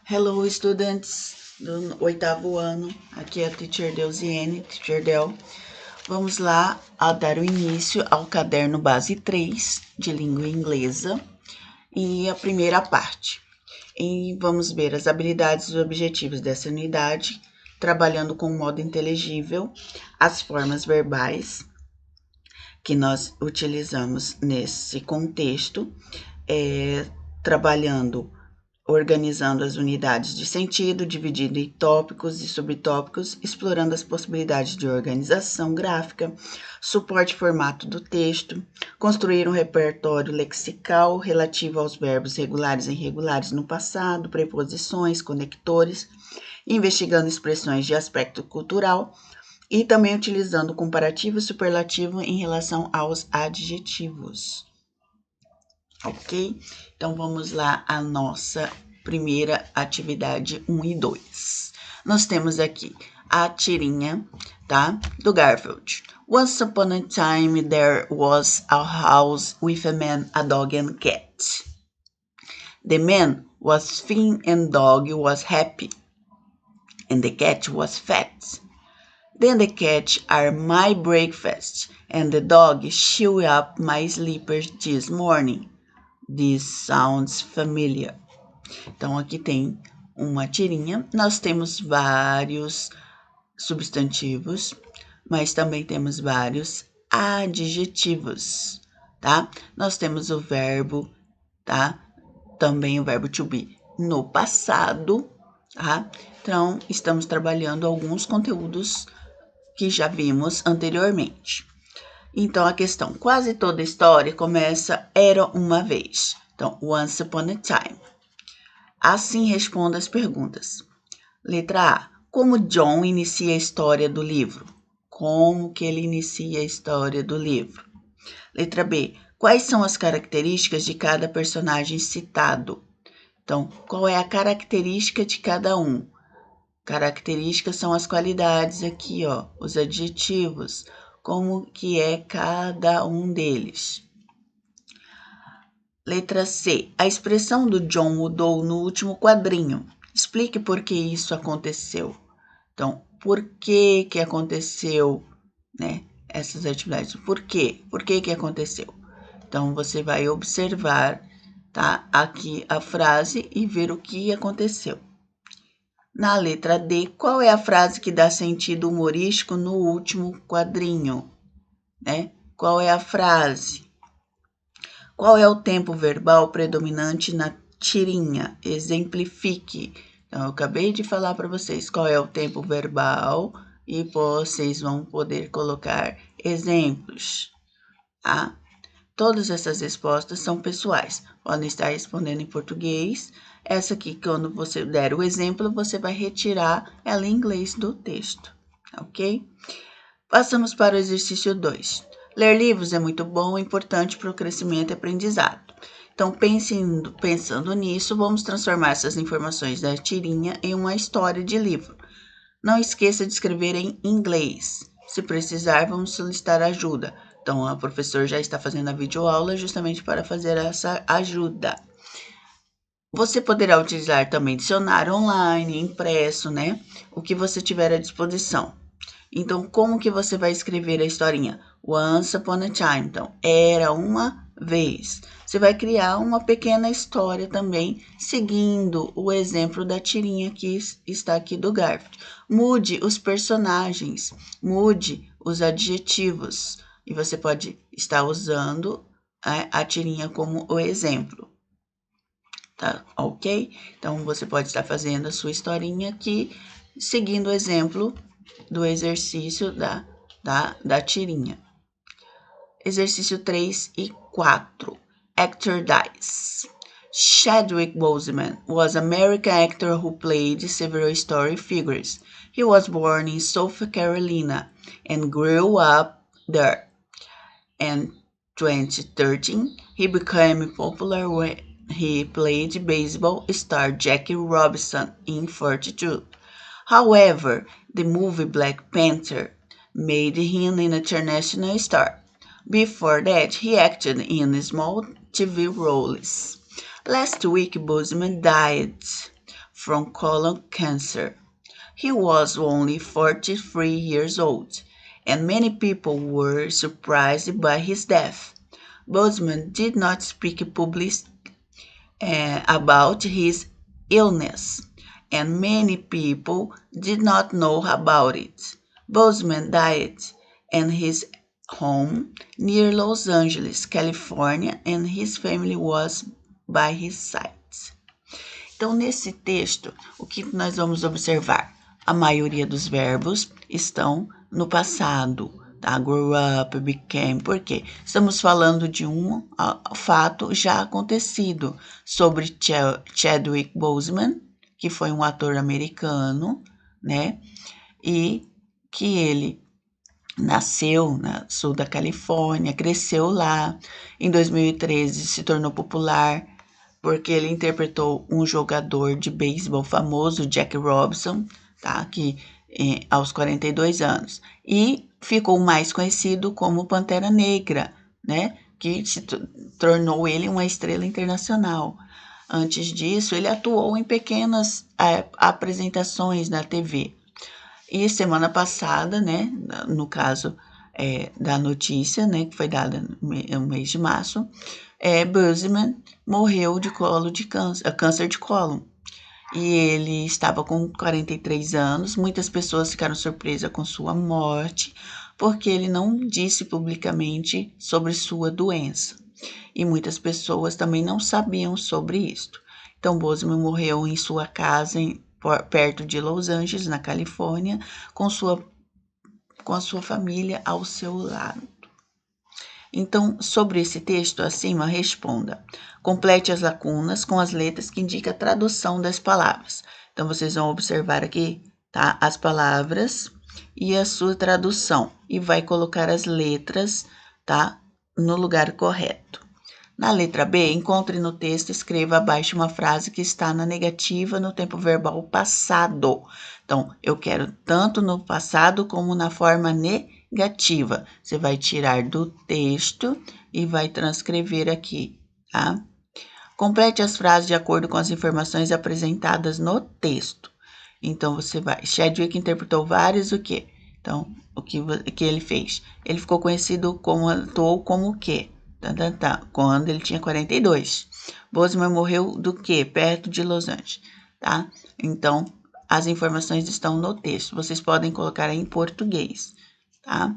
Hello, estudantes do oitavo ano. Aqui é a Teacher Deusiane, Teacher Del. Vamos lá a dar o início ao caderno base 3 de língua inglesa e a primeira parte. E vamos ver as habilidades e objetivos dessa unidade, trabalhando com o modo inteligível, as formas verbais que nós utilizamos nesse contexto, trabalhando organizando as unidades de sentido, dividindo em tópicos e subtópicos, explorando as possibilidades de organização gráfica, suporte e formato do texto, construir um repertório lexical relativo aos verbos regulares e irregulares no passado, preposições, conectores, investigando expressões de aspecto cultural e também utilizando o comparativo e superlativo em relação aos adjetivos. Ok? Então vamos lá a nossa primeira atividade 1 e 2. Nós temos aqui a tirinha, tá? Do Garfield. Once upon a time there was a house with a man, a dog and cat. The man was thin and dog was happy. And the cat was fat. Then the cat are my breakfast and the dog chew up my sleepers this morning. This sounds familiar. Então, aqui tem uma tirinha. Nós temos vários substantivos, mas também temos vários adjetivos, tá? Nós temos o verbo, tá? Também o verbo to be no passado, tá? Então, estamos trabalhando alguns conteúdos que já vimos anteriormente. Então, a questão, quase toda história começa era uma vez. Então, once upon a time. Assim responda as perguntas. Letra A. Como John inicia a história do livro? Como que ele inicia a história do livro? Letra B. Quais são as características de cada personagem citado? Então, qual é a característica de cada um? Características são as qualidades aqui, ó, os adjetivos. Como que é cada um deles. Letra C. A expressão do John mudou no último quadrinho. Explique por que isso aconteceu. Então, por que aconteceu, né, essas atividades? Por quê? Por que aconteceu? Então, você vai observar, tá, aqui a frase e ver o que aconteceu. Na letra D, qual é a frase que dá sentido humorístico no último quadrinho? Né? Qual é a frase? Qual é o tempo verbal predominante na tirinha? Exemplifique. Então, eu acabei de falar para vocês qual é o tempo verbal e vocês vão poder colocar exemplos, tá? Todas essas respostas são pessoais. Podem estar respondendo em português. Essa aqui, quando você der o exemplo, você vai retirar ela em inglês do texto, ok? Passamos para o exercício 2. Ler livros é muito bom e importante para o crescimento e aprendizado. Então, pensando nisso, vamos transformar essas informações da tirinha em uma história de livro. Não esqueça de escrever em inglês. Se precisar, vamos solicitar ajuda. Então, a professora já está fazendo a videoaula justamente para fazer essa ajuda. Você poderá utilizar também dicionário online, impresso, né? O que você tiver à disposição. Então, como que você vai escrever a historinha? Once upon a time. Então, era uma vez. Você vai criar uma pequena história também, seguindo o exemplo da tirinha que está aqui do Garfield. Mude os personagens, mude os adjetivos. E você pode estar usando a tirinha como o exemplo. Tá ok? Então, você pode estar fazendo a sua historinha aqui, seguindo o exemplo do exercício da tirinha. Exercício 3 e 4. Actor dies. Chadwick Boseman was an American actor who played several story figures. He was born in South Carolina and grew up there. In 2013, he became popular when he played baseball star Jackie Robinson in 42. However, the movie Black Panther made him an international star. Before that, he acted in small TV roles. Last week, Boseman died from colon cancer. He was only 43 years old, and many people were surprised by his death. Bozeman did not speak publicly about his illness, and many people did not know about it. Bozeman died in his home near Los Angeles, California, and his family was by his side. Então, nesse texto, o que nós vamos observar? A maioria dos verbos estão no passado, tá? Grew up, became. Por quê? Estamos falando de um fato já acontecido sobre Chadwick Boseman, que foi um ator americano, né? E que ele nasceu no sul da Califórnia, cresceu lá. Em 2013 se tornou popular porque ele interpretou um jogador de beisebol famoso, Jack Robinson, tá? Que aos 42 anos. E ficou mais conhecido como Pantera Negra, né? Que se tornou ele uma estrela internacional. Antes disso, ele atuou em pequenas apresentações na TV. E semana passada, né, no caso da notícia, né, que foi dada no mês de março, Boseman morreu de câncer de cólon. E ele estava com 43 anos. Muitas pessoas ficaram surpresas com sua morte, porque ele não disse publicamente sobre sua doença. E muitas pessoas também não sabiam sobre isto. Então, Boseman morreu em sua casa, perto de Los Angeles, na Califórnia, com a sua família ao seu lado. Então, sobre esse texto acima, responda. Complete as lacunas com as letras que indicam a tradução das palavras. Então, vocês vão observar aqui, tá? As palavras e a sua tradução. E vai colocar as letras, tá? No lugar correto. Na letra B, encontre no texto e escreva abaixo uma frase que está na negativa no tempo verbal passado. Então, eu quero tanto no passado como na forma negativa. Você vai tirar do texto e vai transcrever aqui, tá? Complete as frases de acordo com as informações apresentadas no texto. Então, você vai... Chadwick interpretou vários o quê? Então, o que ele fez? Ele ficou conhecido como... Atuou como o quê? Quando ele tinha 42. Boseman morreu do quê? Perto de Los Angeles, tá? Então, as informações estão no texto. Vocês podem colocar em português, tá?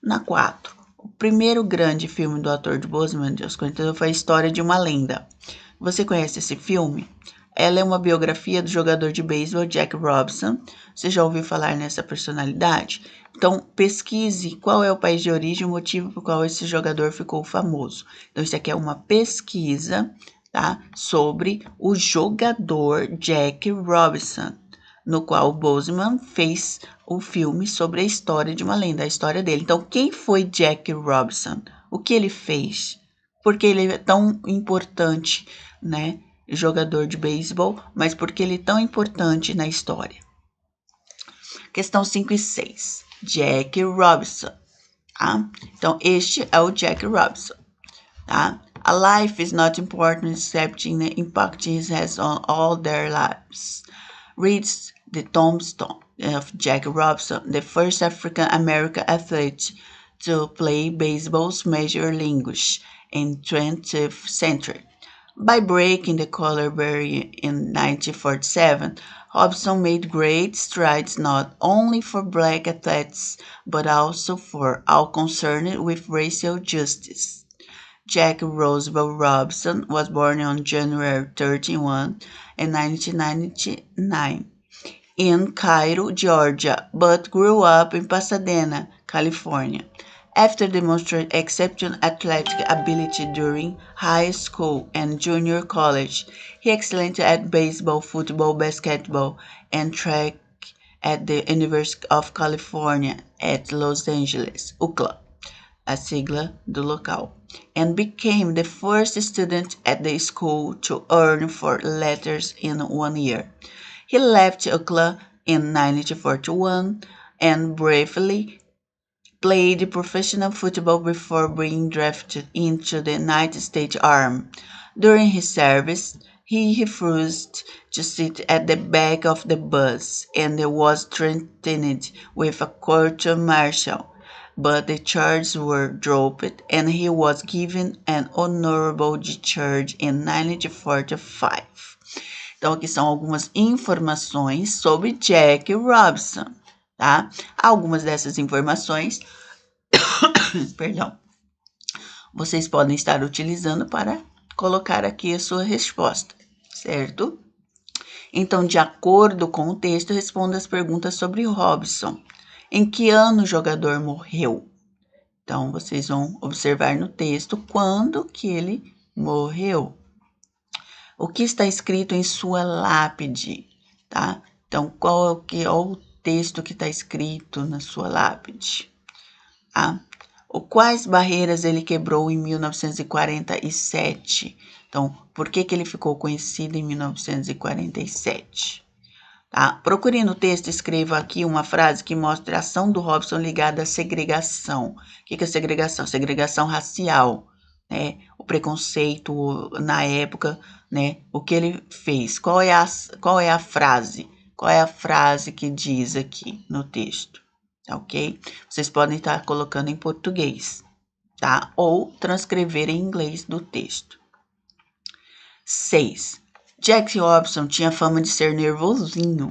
Na 4. O primeiro grande filme do ator de Boseman, de aos 42, foi A História de uma Lenda. Você conhece esse filme? Ela é uma biografia do jogador de beisebol Jack Robinson. Você já ouviu falar nessa personalidade? Então, pesquise qual é o país de origem e o motivo por qual esse jogador ficou famoso. Então, isso aqui é uma pesquisa, tá? Sobre o jogador Jack Robinson, no qual o Boseman fez o filme sobre a história de uma lenda, a história dele. Então, quem foi Jack Robinson? O que ele fez? Por que ele é tão importante, né? Jogador de beisebol, mas porque ele é tão importante na história. Questão 5 e 6. Jack Robinson, tá? Então, este é o Jack Robinson, tá? A life is not important except in the impact it has on all their lives. Reads the tombstone of Jack Robinson, the first African-American athlete to play baseball's major leagues in 20th century. By breaking the color barrier in 1947, Robinson made great strides not only for black athletes, but also for all concerned with racial justice. Jack Roosevelt Robinson was born on January 31, 1999, in Cairo, Georgia, but grew up in Pasadena, California. After demonstrating exceptional athletic ability during high school and junior college, he excelled at baseball, football, basketball, and track at the University of California at Los Angeles, UCLA, a sigla do local, and became the first student at the school to earn 4 letters in 1 year. He left UCLA in 1941 and briefly played professional football before being drafted into the United States Army. During his service, He refused to sit at the back of the bus and was threatened with a court-martial, but the charges were dropped and he was given an honorable discharge in 1945. Então, aqui são algumas informações sobre Jack Robinson, tá? Algumas dessas informações, perdão, vocês podem estar utilizando para colocar aqui a sua resposta, certo? Então, de acordo com o texto, responda as perguntas sobre Robinson. Em que ano o jogador morreu? Então, vocês vão observar no texto quando que ele morreu. O que está escrito em sua lápide, tá? Então, qual é o texto que está escrito na sua lápide? Tá? Quais barreiras ele quebrou em 1947? Então, por que ele ficou conhecido em 1947? Tá? Procure no texto, escreva aqui uma frase que mostre a ação do Robinson ligada à segregação. O que é segregação? Segregação racial, né? O preconceito na época, né? O que ele fez? Qual é a frase? Qual é a frase que diz aqui no texto? Ok? Vocês podem estar colocando em português, tá? Ou transcrever em inglês do texto. 6. Jack Robinson tinha fama de ser nervosinho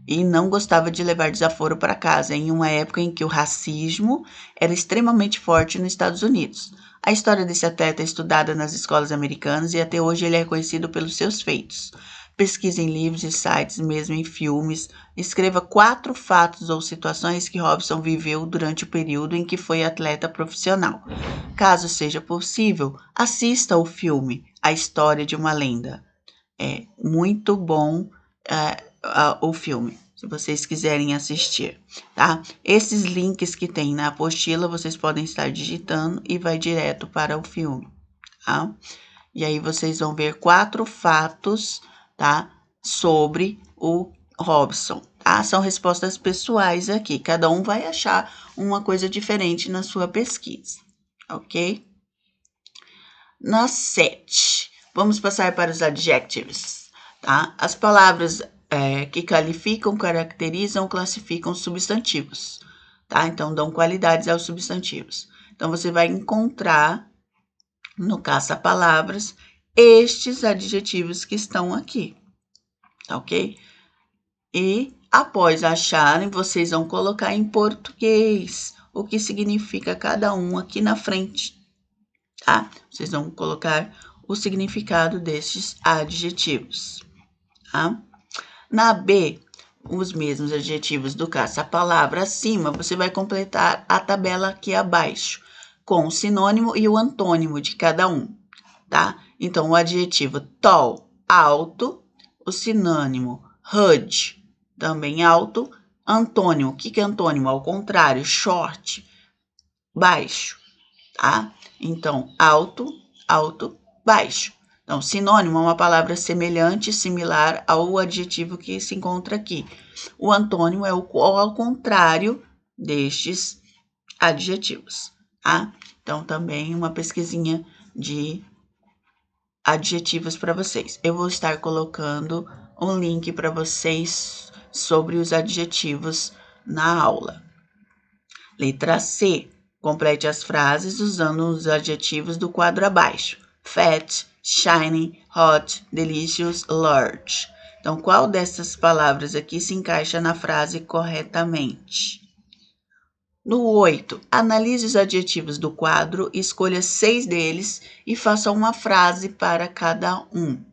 e não gostava de levar desaforo para casa em uma época em que o racismo era extremamente forte nos Estados Unidos. A história desse atleta é estudada nas escolas americanas e até hoje ele é conhecido pelos seus feitos. Pesquise em livros e sites, mesmo em filmes. Escreva 4 fatos ou situações que Robinson viveu durante o período em que foi atleta profissional. Caso seja possível, assista ao filme A História de uma Lenda. É muito bom o filme, se vocês quiserem assistir, tá? Esses links que tem na apostila, vocês podem estar digitando e vai direto para o filme, tá? E aí vocês vão ver 4 fatos, tá? Sobre o Robinson, tá? São respostas pessoais aqui, cada um vai achar uma coisa diferente na sua pesquisa, ok? Na 7, vamos passar para os adjectives, tá? As palavras que qualificam, caracterizam, classificam substantivos, tá? Então, dão qualidades aos substantivos. Então, você vai encontrar no caça-palavras estes adjetivos que estão aqui, tá ok? E após acharem, vocês vão colocar em português o que significa cada um aqui na frente, tá? Vocês vão colocar o significado destes adjetivos, tá? Na B, os mesmos adjetivos do caça-palavra acima, você vai completar a tabela aqui abaixo, com o sinônimo e o antônimo de cada um, tá? Então, o adjetivo tall, alto, o sinônimo hood, também alto, antônimo, o que é antônimo? Ao contrário, short, baixo, tá? Então, alto, alto, baixo. Então, sinônimo é uma palavra semelhante, similar ao adjetivo que se encontra aqui. O antônimo é ao contrário destes adjetivos, tá? Então, também uma pesquisinha de adjetivos para vocês. Eu vou estar colocando um link para vocês sobre os adjetivos na aula. Letra C. Complete as frases usando os adjetivos do quadro abaixo. Fat, shiny, hot, delicious, large. Então, qual dessas palavras aqui se encaixa na frase corretamente? No 8, analise os adjetivos do quadro, escolha 6 deles e faça uma frase para cada um,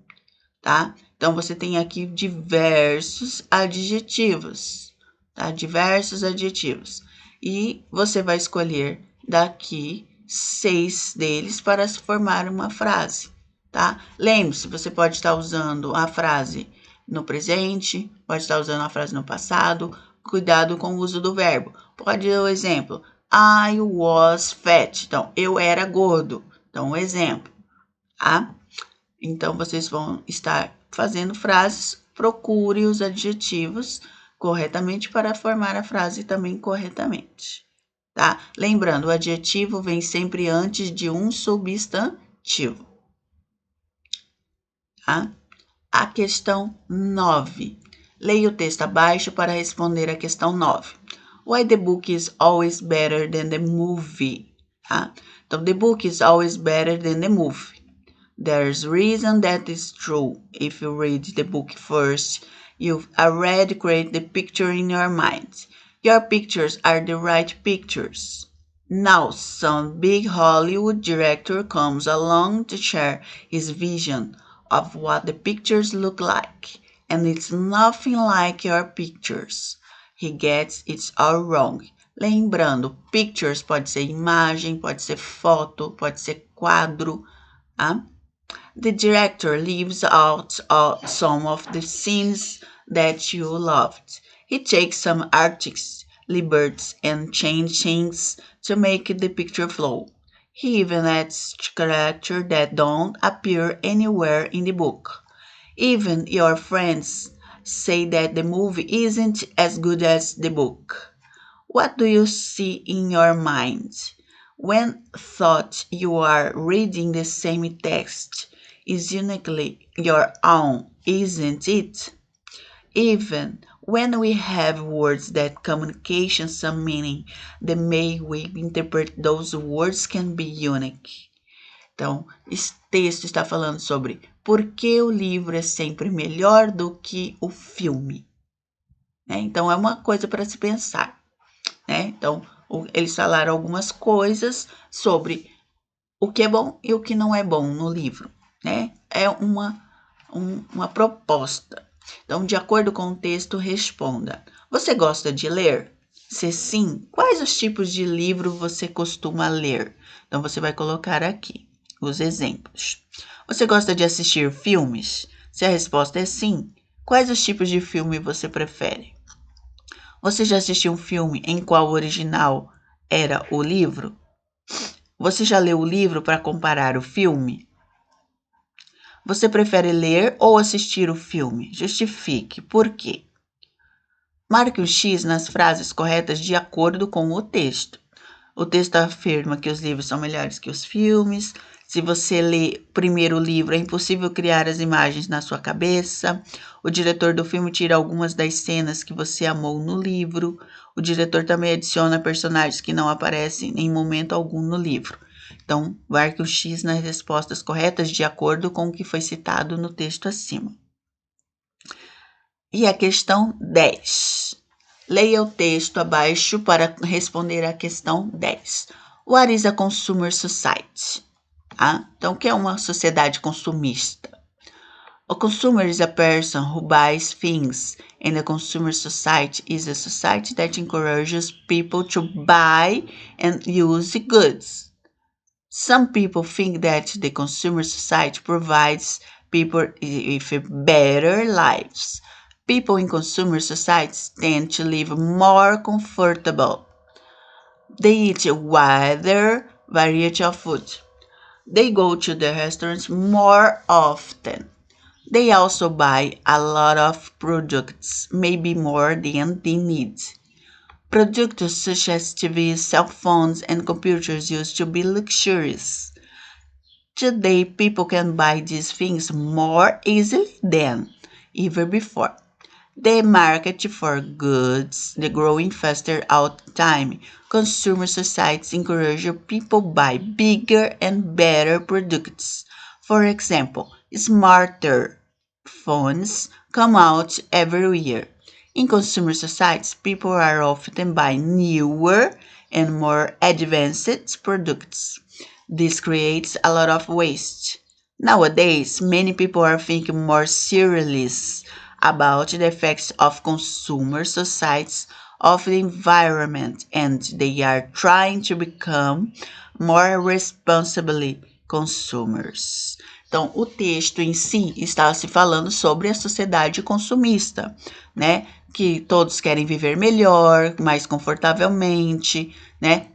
tá? Então, você tem aqui diversos adjetivos, tá? Diversos adjetivos. E você vai escolher daqui 6 deles para formar uma frase, tá? Lembre-se, você pode estar usando a frase no presente, pode estar usando a frase no passado. Cuidado com o uso do verbo. Pode dar o exemplo. I was fat. Então, eu era gordo. Então, um exemplo, tá? Então, vocês vão estar fazendo frases. Procure os adjetivos corretamente para formar a frase também corretamente, tá? Lembrando, o adjetivo vem sempre antes de um substantivo, tá? A questão 9. Leia o texto abaixo para responder a questão 9. Why the book is always better than the movie? Então, the book is always better than the movie. There's reason that is true. If you read the book first, you've already created the picture in your mind. Your pictures are the right pictures. Now some big Hollywood director comes along to share his vision of what the pictures look like, and it's nothing like your pictures. He gets it all wrong. Lembrando, pictures pode ser imagem, pode ser foto, pode ser quadro. The director leaves out some of the scenes that you loved. He takes some artistic liberties and changes things to make the picture flow. He even adds characters that don't appear anywhere in the book. Even your friends say that the movie isn't as good as the book. What do you see in your mind? When thought you are reading the same text is uniquely your own, isn't it? Even when we have words that communicate some meaning, the way we interpret those words can be unique. Então, esse texto está falando sobre por que o livro é sempre melhor do que o filme. Então, é uma coisa para se pensar. Então, eles falaram algumas coisas sobre o que é bom e o que não é bom no livro. É uma proposta. Então, de acordo com o texto, responda. Você gosta de ler? Se sim, quais os tipos de livro você costuma ler? Então, você vai colocar aqui os exemplos. Você gosta de assistir filmes? Se a resposta é sim, quais os tipos de filme você prefere? Você já assistiu um filme em qual o original era o livro? Você já leu o livro para comparar o filme? Você prefere ler ou assistir o filme? Justifique. Por quê? Marque um X nas frases corretas de acordo com o texto. O texto afirma que os livros são melhores que os filmes. Se você lê primeiro o livro, é impossível criar as imagens na sua cabeça. O diretor do filme tira algumas das cenas que você amou no livro. O diretor também adiciona personagens que não aparecem em momento algum no livro. Então, marque o X nas respostas corretas de acordo com o que foi citado no texto acima. E a questão 10. Leia o texto abaixo para responder à questão 10. What is a consumer society? Então, o que é uma sociedade consumista? A consumer is a person who buys things, and a consumer society is a society that encourages people to buy and use goods. Some people think that the consumer society provides people with better lives. People in consumer societies tend to live more comfortable. They eat a wider variety of food. They go to the restaurants more often. They also buy a lot of products, maybe more than they need. Products such as TVs, cell phones, and computers used to be luxurious. Today, people can buy these things more easily than ever before. The market for goods is growing faster all the time. Consumer societies encourage people to buy bigger and better products. For example, smarter phones come out every year. In consumer societies, people are often buying newer and more advanced products. This creates a lot of waste. Nowadays, many people are thinking more seriously about the effects of consumer societies of the environment, and they are trying to become more responsible consumers. Então, o texto em si está se falando sobre a sociedade consumista, que todos querem viver melhor, mais confortavelmente,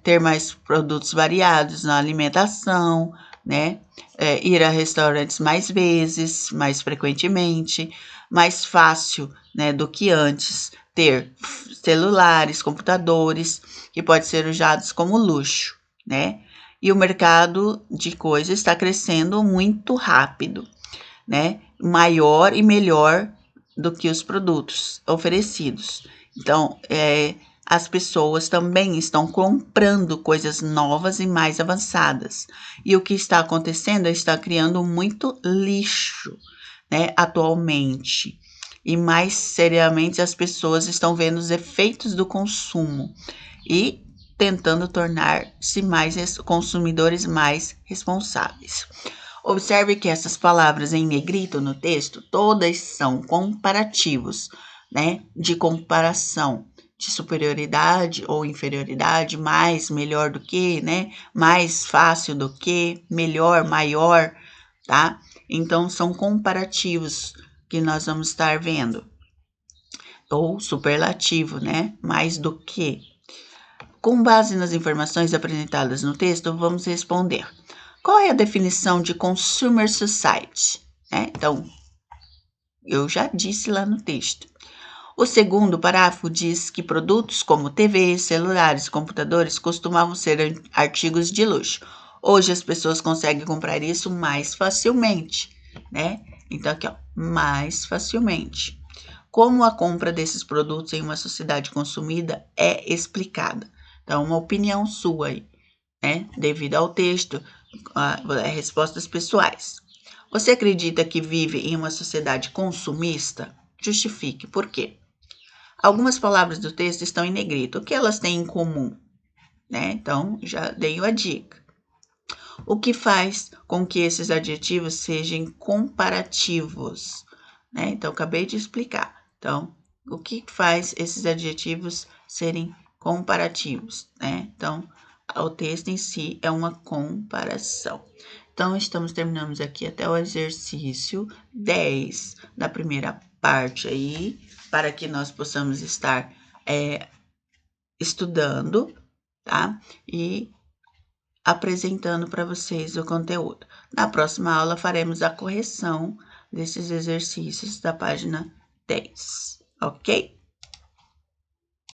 ter mais produtos variados na alimentação, ir a restaurantes mais vezes, mais frequentemente, mais fácil, do que antes, ter celulares, computadores, que podem ser usados como luxo, E o mercado de coisas está crescendo muito rápido. né, maior e melhor do que os produtos oferecidos. Então, as pessoas também estão comprando coisas novas e mais avançadas. E o que está acontecendo é está criando muito lixo, né, atualmente. E mais seriamente, as pessoas estão vendo os efeitos do consumo e tentando tornar-se mais consumidores mais responsáveis. Observe que essas palavras em negrito no texto, todas são comparativos, né? De comparação, de superioridade ou inferioridade, mais, melhor do que, né? Mais fácil do que, melhor, maior, tá? Então, são comparativos que nós vamos estar vendo. Ou superlativo, né? Mais do que. Com base nas informações apresentadas no texto, vamos responder. Qual é a definição de Consumer Society? Então, eu já disse lá no texto. O segundo parágrafo diz que produtos como TVs, celulares, computadores costumavam ser artigos de luxo. Hoje as pessoas conseguem comprar isso mais facilmente, né? Então, aqui, ó, mais facilmente. Como a compra desses produtos em uma sociedade consumida é explicada. Então, uma opinião sua aí, né? Devido ao texto, respostas pessoais. Você acredita que vive em uma sociedade consumista? Justifique. Por quê? Algumas palavras do texto estão em negrito. O que elas têm em comum? Né? Então, já dei a dica. O que faz com que esses adjetivos sejam comparativos? Né? Então, acabei de explicar. Então, o que faz esses adjetivos serem comparativos? Né? Então, o texto em si é uma comparação. Então, terminamos aqui até o exercício 10 da primeira parte aí, para que nós possamos estar estudando, tá? E apresentando para vocês o conteúdo. Na próxima aula, faremos a correção desses exercícios da página 10, ok?